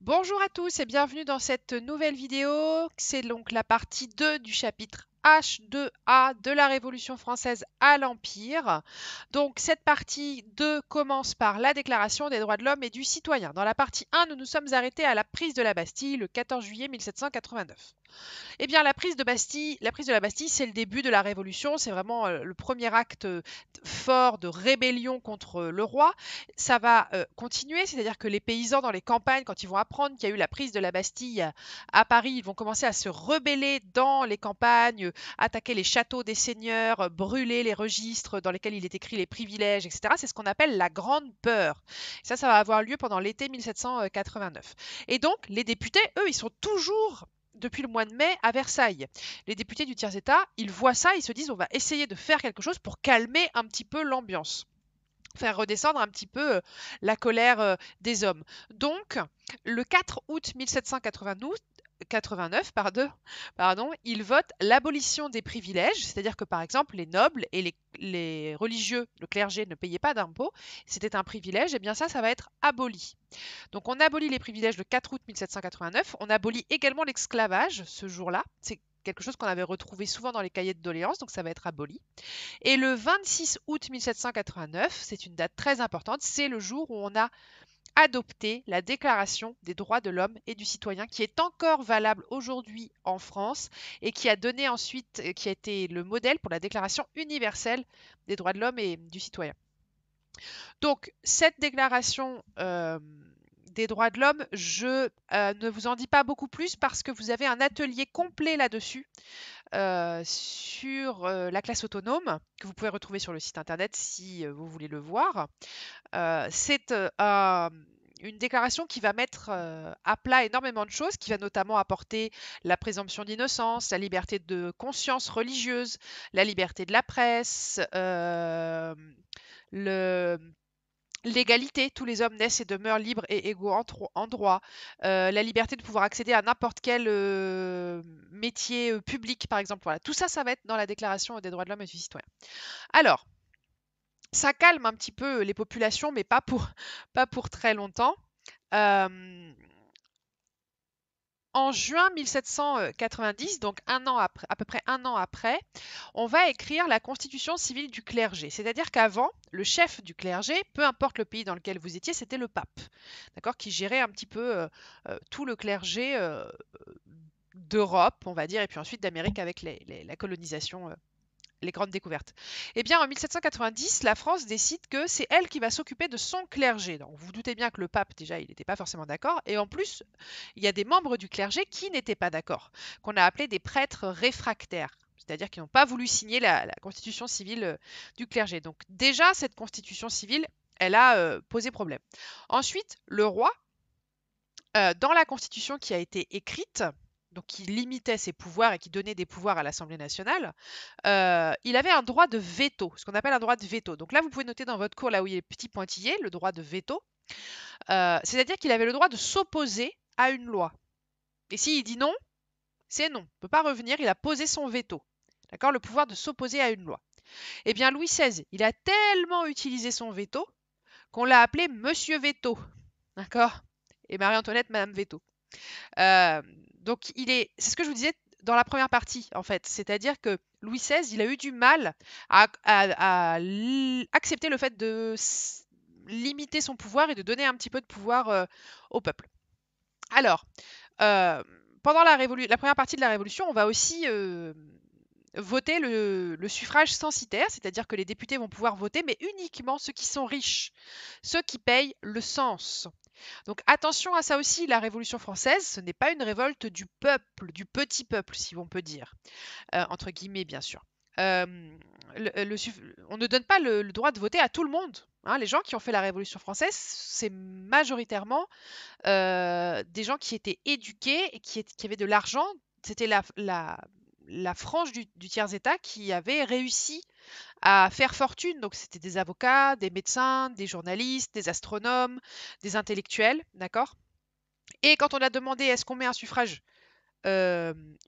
Bonjour à tous et bienvenue dans cette nouvelle vidéo. C'est donc la partie 2 du chapitre H2A de la Révolution française à l'Empire. Donc cette partie 2 commence par la Déclaration des droits de l'homme et du citoyen. Dans la partie 1, nous nous sommes arrêtés à la prise de la Bastille le 14 juillet 1789. Eh bien, la prise de la Bastille, c'est le début de la Révolution. C'est vraiment le premier acte fort de rébellion contre le roi. Ça va continuer, c'est-à-dire que les paysans dans les campagnes, quand ils vont apprendre qu'il y a eu la prise de la Bastille à Paris, ils vont commencer à se rebeller dans les campagnes, attaquer les châteaux des seigneurs, brûler les registres dans lesquels il est écrit les privilèges, etc. C'est ce qu'on appelle la Grande Peur. Ça va avoir lieu pendant l'été 1789. Et donc, les députés, eux, ils sont toujours depuis le mois de mai à Versailles. Les députés du tiers-État, ils voient ça, ils se disent on va essayer de faire quelque chose pour calmer un petit peu l'ambiance, faire redescendre un petit peu la colère des hommes. Donc, le 4 août 1789, il vote l'abolition des privilèges, c'est-à-dire que par exemple les nobles et les religieux, le clergé ne payaient pas d'impôts, c'était un privilège, et bien ça va être aboli. Donc on abolit les privilèges le 4 août 1789, on abolit également l'esclavage ce jour-là, c'est quelque chose qu'on avait retrouvé souvent dans les cahiers de doléances, donc ça va être aboli. Et le 26 août 1789, c'est une date très importante, c'est le jour où on a adopté la Déclaration des droits de l'homme et du citoyen, qui est encore valable aujourd'hui en France et qui a donné ensuite, qui a été le modèle pour la Déclaration universelle des droits de l'homme et du citoyen. Donc, cette déclaration des droits de l'homme, je ne vous en dis pas beaucoup plus parce que vous avez un atelier complet là-dessus sur la classe autonome que vous pouvez retrouver sur le site internet si vous voulez le voir. C'est une déclaration qui va mettre à plat énormément de choses, qui va notamment apporter la présomption d'innocence, la liberté de conscience religieuse, la liberté de la presse, le l'égalité, tous les hommes naissent et demeurent libres et égaux en droit, la liberté de pouvoir accéder à n'importe quel métier public, par exemple. Voilà, tout ça, ça va être dans la Déclaration des droits de l'homme et du citoyen. Alors, ça calme un petit peu les populations, mais pas pour très longtemps. En juin 1790, donc à peu près un an après, on va écrire la constitution civile du clergé. C'est-à-dire qu'avant, le chef du clergé, peu importe le pays dans lequel vous étiez, c'était le pape, d'accord, qui gérait un petit peu tout le clergé d'Europe, on va dire, et puis ensuite d'Amérique avec la colonisation les grandes découvertes. Eh bien, en 1790, la France décide que c'est elle qui va s'occuper de son clergé. Donc, vous vous doutez bien que le pape, déjà, il n'était pas forcément d'accord. Et en plus, il y a des membres du clergé qui n'étaient pas d'accord, qu'on a appelés des prêtres réfractaires. C'est-à-dire qui n'ont pas voulu signer la constitution civile du clergé. Donc déjà, cette constitution civile, elle a posé problème. Ensuite, le roi, dans la constitution qui a été écrite, donc qui limitait ses pouvoirs et qui donnait des pouvoirs à l'Assemblée nationale, il avait un droit de veto, ce qu'on appelle un droit de veto. Donc là, vous pouvez noter dans votre cours, là où il y a le petit pointillé, le droit de veto. C'est-à-dire qu'il avait le droit de s'opposer à une loi. Et s'il dit non, c'est non. Il ne peut pas revenir, il a posé son veto. D'accord, le pouvoir de s'opposer à une loi. Eh bien, Louis XVI, il a tellement utilisé son veto qu'on l'a appelé Monsieur Veto. D'accord, et Marie-Antoinette, Madame Veto. Donc, c'est ce que je vous disais dans la première partie, en fait. C'est-à-dire que Louis XVI, il a eu du mal à accepter le fait de limiter son pouvoir et de donner un petit peu de pouvoir au peuple. Alors, pendant la première partie de la Révolution, on va aussi voter le suffrage censitaire, c'est-à-dire que les députés vont pouvoir voter, mais uniquement ceux qui sont riches, ceux qui payent le cens. Donc attention à ça aussi, la Révolution française, ce n'est pas une révolte du peuple, du petit peuple, si on peut dire, entre guillemets bien sûr. Euh, on ne donne pas le droit de voter à tout le monde. Hein. Les gens qui ont fait la Révolution française, c'est majoritairement des gens qui étaient éduqués et qui avaient de l'argent. C'était la frange du tiers-État qui avait réussi à faire fortune. Donc, c'était des avocats, des médecins, des journalistes, des astronomes, des intellectuels, d'accord. Et quand on a demandé est-ce qu'on met un suffrage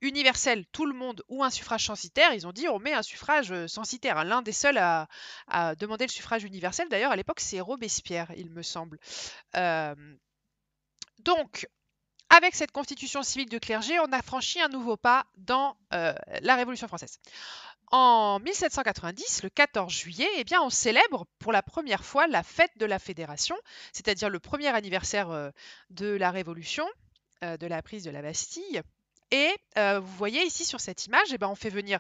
universel, tout le monde, ou un suffrage censitaire, ils ont dit on met un suffrage censitaire. L'un des seuls à demander le suffrage universel, d'ailleurs, à l'époque, c'est Robespierre, il me semble. Donc, avec cette constitution civile de clergé, on a franchi un nouveau pas dans la Révolution française. En 1790, le 14 juillet, eh bien, on célèbre pour la première fois la fête de la Fédération, c'est-à-dire le premier anniversaire de la Révolution, de la prise de la Bastille. Et vous voyez ici sur cette image, eh ben, on fait venir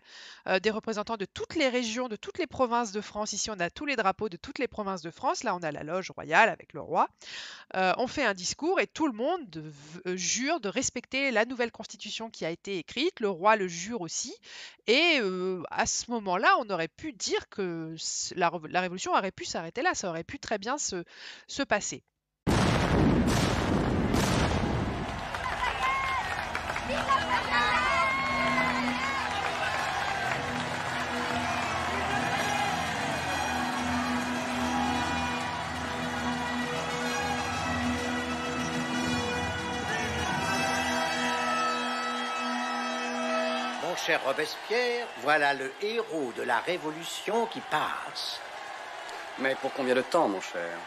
des représentants de toutes les régions, de toutes les provinces de France. Ici, on a tous les drapeaux de toutes les provinces de France. Là, on a la loge royale avec le roi. On fait un discours et tout le monde jure de respecter la nouvelle constitution qui a été écrite. Le roi le jure aussi. Et à ce moment-là, on aurait pu dire que la Révolution aurait pu s'arrêter là. Ça aurait pu très bien se passer. Mon cher Robespierre, voilà le héros de la Révolution qui passe. Mais pour combien de temps, mon cher?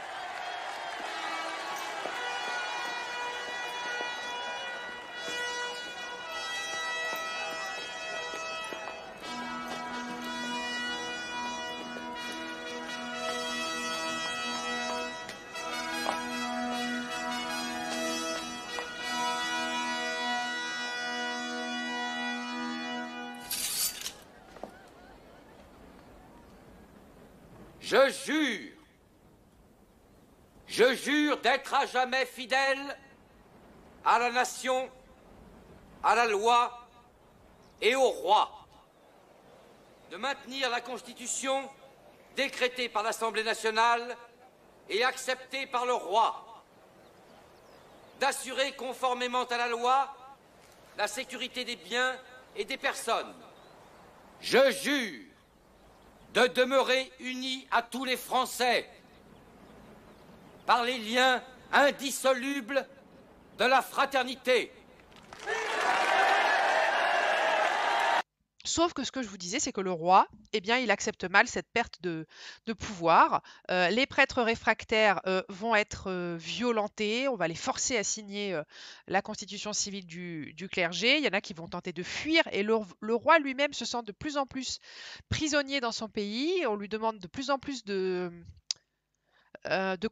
Je jure d'être à jamais fidèle à la nation, à la loi et au roi, de maintenir la Constitution décrétée par l'Assemblée nationale et acceptée par le roi, d'assurer conformément à la loi la sécurité des biens et des personnes. Je jure de demeurer unis à tous les Français par les liens indissolubles de la fraternité. Sauf que ce que je vous disais, c'est que le roi, eh bien, il accepte mal cette perte de pouvoir. Les prêtres réfractaires vont être violentés, on va les forcer à signer la constitution civile du clergé. Il y en a qui vont tenter de fuir et le roi lui-même se sent de plus en plus prisonnier dans son pays. On lui demande de plus en plus de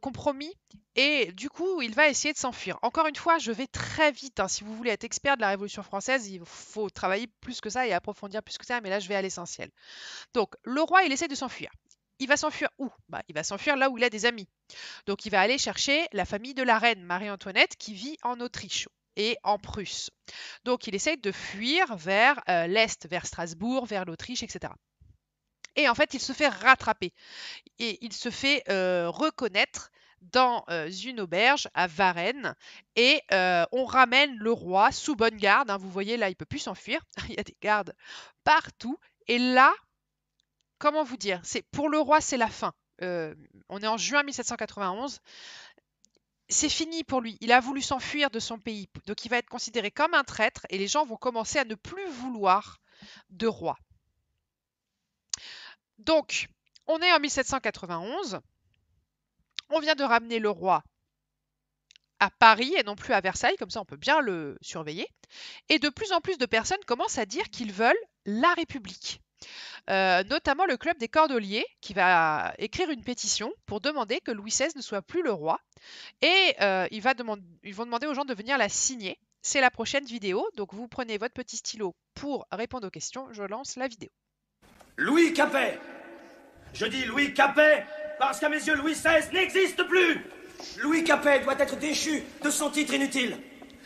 compromis et du coup il va essayer de s'enfuir. Encore une fois, je vais très vite, hein. Si vous voulez être expert de la Révolution française, il faut travailler plus que ça et approfondir plus que ça, mais là je vais à l'essentiel. Donc le roi, il essaie de s'enfuir. Il va s'enfuir où? Il va s'enfuir là où il a des amis. Donc il va aller chercher la famille de la reine Marie-Antoinette qui vit en Autriche et en Prusse. Donc il essaie de fuir vers l'Est, vers Strasbourg, vers l'Autriche, etc. Et en fait, il se fait rattraper et il se fait reconnaître dans une auberge à Varennes et on ramène le roi sous bonne garde, hein. Vous voyez là, il peut plus s'enfuir, il y a des gardes partout. Et là, comment vous dire, pour le roi, c'est la fin. On est en juin 1791. C'est fini pour lui. Il a voulu s'enfuir de son pays, donc il va être considéré comme un traître et les gens vont commencer à ne plus vouloir de roi. Donc, on est en 1791, on vient de ramener le roi à Paris et non plus à Versailles, comme ça on peut bien le surveiller. Et de plus en plus de personnes commencent à dire qu'ils veulent la République. Notamment le club des Cordeliers qui va écrire une pétition pour demander que Louis XVI ne soit plus le roi. Et ils vont demander aux gens de venir la signer. C'est la prochaine vidéo, donc vous prenez votre petit stylo pour répondre aux questions. Je lance la vidéo. Louis Capet. Je dis Louis Capet parce qu'à mes yeux, Louis XVI n'existe plus. Louis Capet doit être déchu de son titre inutile.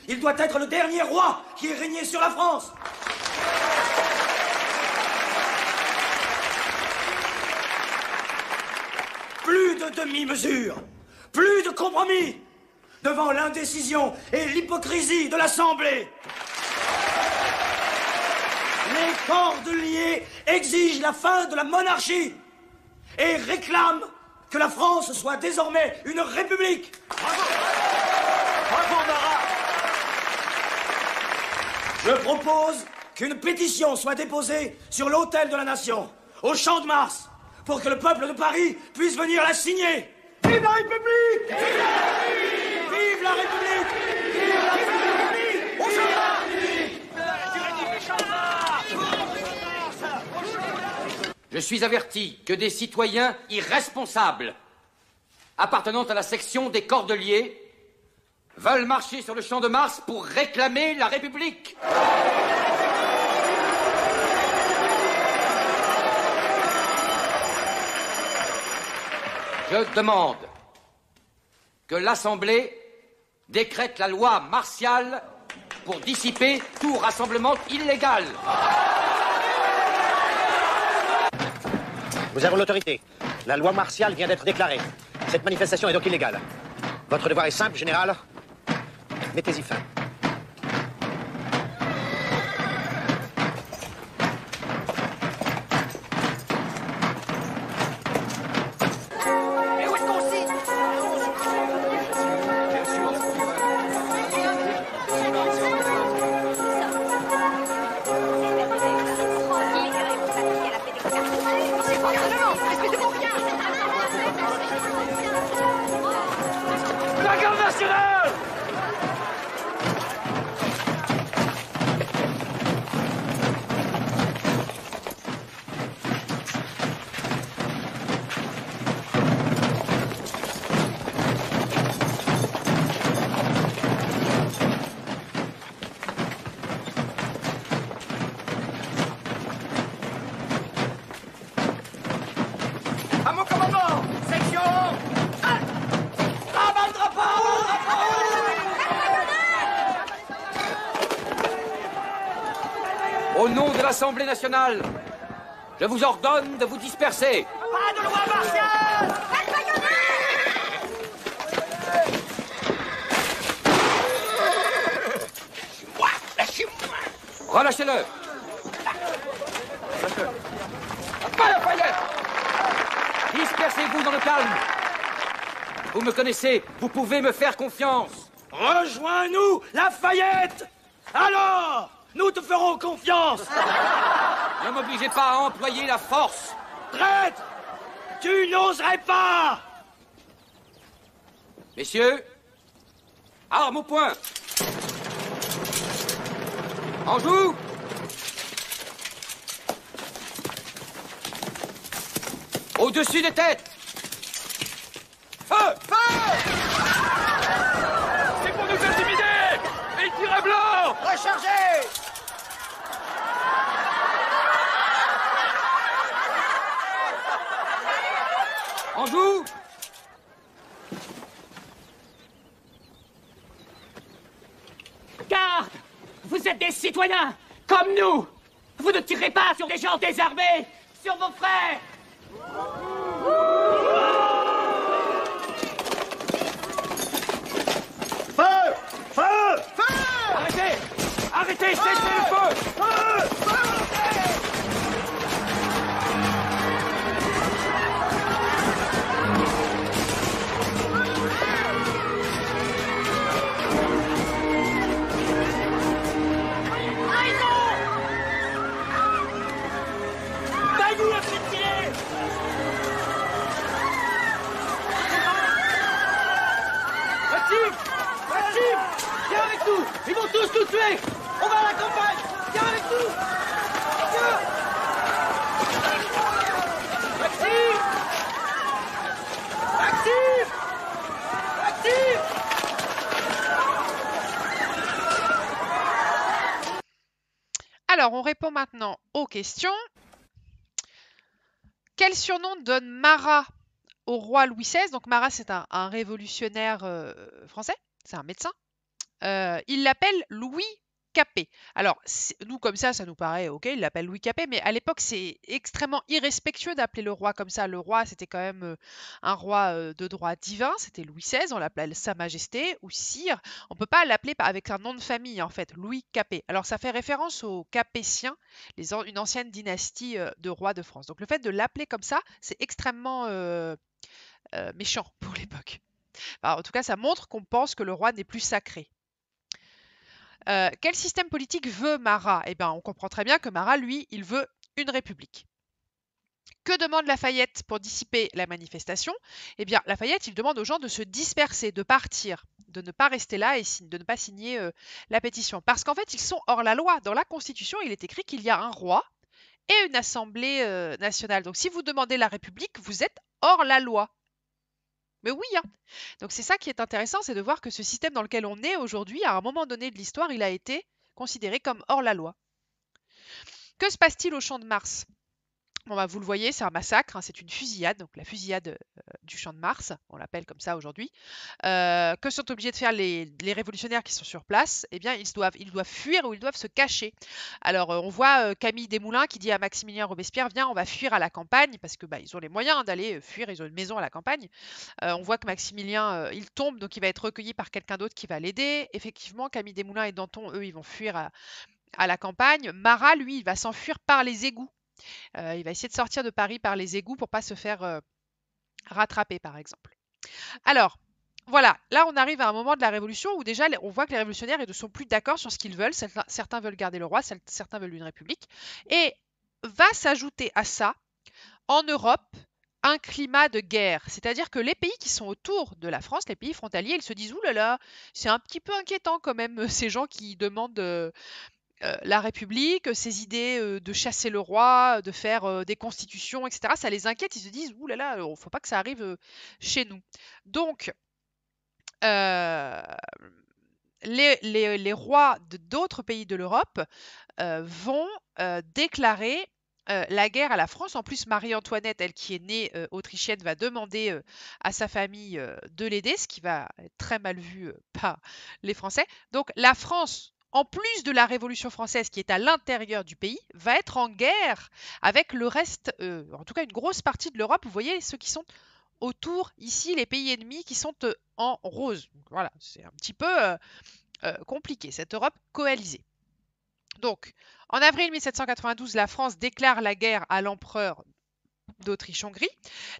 Il doit être le dernier roi qui ait régné sur la France. Plus de demi-mesure, plus de compromis devant l'indécision et l'hypocrisie de l'Assemblée. Les Cordeliers exigent la fin de la monarchie et réclament que la France soit désormais une république. Bravo! Bravo, Marat! Je propose qu'une pétition soit déposée sur l'autel de la Nation, au Champ de Mars, pour que le peuple de Paris puisse venir la signer. Vive la République! Vive la République! Vive la République! Vive la République! Je suis averti que des citoyens irresponsables, appartenant à la section des Cordeliers, veulent marcher sur le champ de Mars pour réclamer la République. Je demande que l'Assemblée décrète la loi martiale pour dissiper tout rassemblement illégal. Nous avons l'autorité. La loi martiale vient d'être déclarée. Cette manifestation est donc illégale. Votre devoir est simple, général. Mettez-y fin. La garde nationale! À mon commandement! Section 1! Rabat le drapeau! Au nom de l'Assemblée nationale, je vous ordonne de vous disperser. Pas de loi martiale! Relâchez-le. Pas la Fayette! Dispersez-vous dans le calme. Vous me connaissez, vous pouvez me faire confiance. Rejoins-nous, Lafayette! Alors, nous te ferons confiance! Ne m'obligez pas à employer la force. Traître! Tu n'oserais pas! Messieurs, armes au poing. En joue. Au-dessus des têtes. Feu! C'est pour nous intimider! Et tir à blanc! Rechargez! En joue. Garde! Vous êtes des citoyens, comme nous! Vous ne tirez pas sur des gens désarmés, sur vos frères! Feu! Feu! Feu! Arrêtez! Arrêtez! Cessez le feu! Feu! Bagou a fait tirer! Maxime! Maxime! Viens avec nous! Ils vont tous nous tuer! On va à la campagne! Viens avec nous! Viens! Maxime! Maxime! Maxime! Alors, on répond maintenant aux questions. Quel surnom donne Marat au roi Louis XVI? Donc Marat, c'est un révolutionnaire français, c'est un médecin. Il l'appelle Louis Capet. Alors, nous, comme ça nous paraît ok, il l'appelle Louis Capet, mais à l'époque, c'est extrêmement irrespectueux d'appeler le roi comme ça. Le roi, c'était quand même un roi de droit divin, c'était Louis XVI, on l'appelait Sa Majesté ou Sire. On ne peut pas l'appeler avec un nom de famille, en fait, Louis Capet. Alors, ça fait référence aux Capétiens, une ancienne dynastie de rois de France. Donc, le fait de l'appeler comme ça, c'est extrêmement méchant pour l'époque. Enfin, en tout cas, ça montre qu'on pense que le roi n'est plus sacré. Quel système politique veut Marat? Eh bien, on comprend très bien que Marat, lui, il veut une république. Que demande Lafayette pour dissiper la manifestation? Eh bien, Lafayette, il demande aux gens de se disperser, de partir, de ne pas rester là et de ne pas signer la pétition. Parce qu'en fait, ils sont hors la loi. Dans la Constitution, il est écrit qu'il y a un roi et une assemblée nationale. Donc si vous demandez la République, vous êtes hors la loi. Mais oui, hein. Donc c'est ça qui est intéressant, c'est de voir que ce système dans lequel on est aujourd'hui, à un moment donné de l'histoire, il a été considéré comme hors la loi. Que se passe-t-il au Champ de Mars? Bon, bah, vous le voyez, c'est un massacre, hein, c'est une fusillade, donc la fusillade du Champ de Mars, on l'appelle comme ça aujourd'hui. Que sont obligés de faire les révolutionnaires qui sont sur place? Eh bien, ils doivent fuir ou ils doivent se cacher. Alors, on voit Camille Desmoulins qui dit à Maximilien Robespierre, viens, on va fuir à la campagne, parce que bah, ils ont les moyens d'aller fuir, ils ont une maison à la campagne. On voit que Maximilien, il tombe, donc il va être recueilli par quelqu'un d'autre qui va l'aider. Effectivement, Camille Desmoulins et Danton, eux, ils vont fuir à la campagne. Marat, lui, il va s'enfuir par les égouts. Il va essayer de sortir de Paris par les égouts pour pas se faire rattraper, par exemple. Alors, voilà, là on arrive à un moment de la Révolution où déjà on voit que les révolutionnaires ils ne sont plus d'accord sur ce qu'ils veulent. Certains veulent garder le roi, certains veulent une république. Et va s'ajouter à ça, en Europe, un climat de guerre. C'est-à-dire que les pays qui sont autour de la France, les pays frontaliers, ils se disent « Ouh là là, c'est un petit peu inquiétant quand même, ces gens qui demandent… la République, ces idées de chasser le roi, de faire des constitutions, etc., ça les inquiète. Ils se disent, ouh là là, il ne faut pas que ça arrive chez nous. Donc, les rois d'autres pays de l'Europe vont déclarer la guerre à la France. En plus, Marie-Antoinette, elle qui est née autrichienne, va demander à sa famille de l'aider, ce qui va être très mal vu par les Français. Donc la France, en plus de la Révolution française qui est à l'intérieur du pays, va être en guerre avec le reste, en tout cas une grosse partie de l'Europe. Vous voyez ceux qui sont autour, ici, les pays ennemis qui sont en rose. Donc, voilà, c'est un petit peu compliqué, cette Europe coalisée. Donc, en avril 1792, la France déclare la guerre à l'empereur d'Autriche-Hongrie.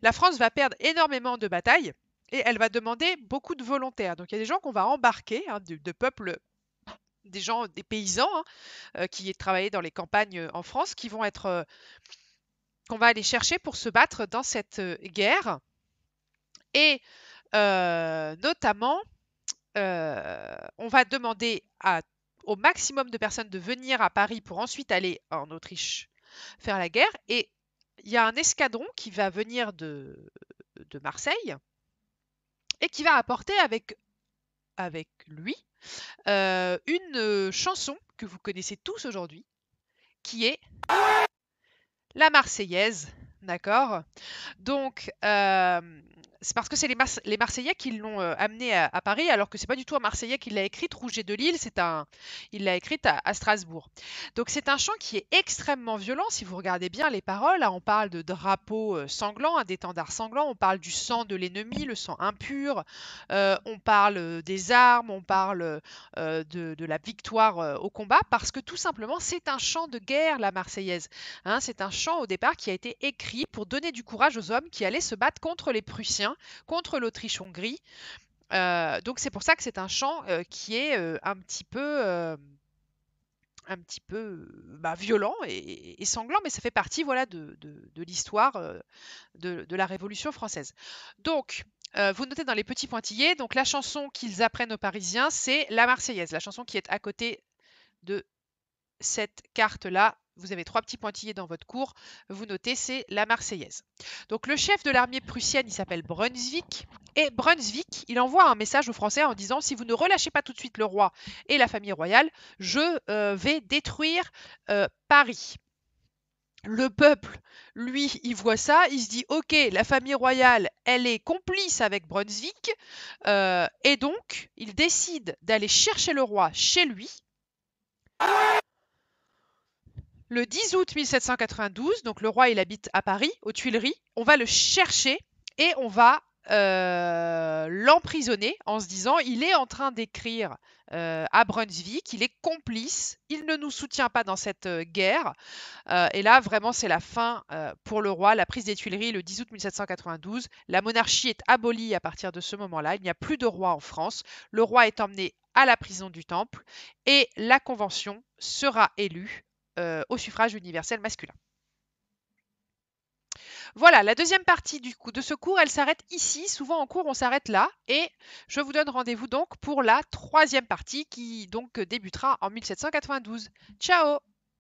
La France va perdre énormément de batailles et elle va demander beaucoup de volontaires. Donc, il y a des gens qu'on va embarquer, hein, de peuples, des gens, des paysans qui travaillaient dans les campagnes en France, qui vont être, qu'on va aller chercher pour se battre dans cette guerre. Et notamment, on va demander au maximum de personnes de venir à Paris pour ensuite aller en Autriche faire la guerre. Et il y a un escadron qui va venir de Marseille et qui va apporter avec lui une chanson que vous connaissez tous aujourd'hui, qui est la Marseillaise. D'accord? Donc, c'est parce que c'est les Marseillais qui l'ont amené à Paris, alors que c'est pas du tout un Marseillais qui l'a écrite. Rouget de Lille, il l'a écrite à Strasbourg. Donc c'est un chant qui est extrêmement violent. Si vous regardez bien les paroles, là, on parle de drapeaux sanglants, d'étendards sanglants, on parle du sang de l'ennemi, le sang impur, on parle des armes, on parle de la victoire au combat, parce que tout simplement c'est un chant de guerre, la Marseillaise. Hein, c'est un chant au départ qui a été écrit pour donner du courage aux hommes qui allaient se battre contre les Prussiens, contre l'Autriche-Hongrie. Donc c'est pour ça que c'est un chant qui est un petit peu violent et sanglant, mais ça fait partie voilà, de l'histoire de la Révolution française. Donc, vous notez dans les petits pointillés, donc la chanson qu'ils apprennent aux Parisiens, c'est la Marseillaise, la chanson qui est à côté de cette carte-là. Vous avez 3 petits pointillés dans votre cours. Vous notez, c'est la Marseillaise. Donc le chef de l'armée prussienne, il s'appelle Brunswick. Et Brunswick, il envoie un message aux Français en disant, si vous ne relâchez pas tout de suite le roi et la famille royale, je vais détruire Paris. Le peuple, lui, il voit ça, il se dit, ok, la famille royale, elle est complice avec Brunswick, et donc, il décide d'aller chercher le roi chez lui. Le 10 août 1792, donc le roi il habite à Paris, aux Tuileries, on va le chercher et on va l'emprisonner en se disant il est en train d'écrire à Brunswick, il est complice, il ne nous soutient pas dans cette guerre. Et là vraiment c'est la fin pour le roi, la prise des Tuileries le 10 août 1792. La monarchie est abolie à partir de ce moment-là, il n'y a plus de roi en France, le roi est emmené à la prison du Temple et la Convention sera élue au suffrage universel masculin. Voilà, la deuxième partie de ce cours, elle s'arrête ici. Souvent en cours, on s'arrête là. Et je vous donne rendez-vous donc pour la troisième partie qui donc débutera en 1792. Ciao!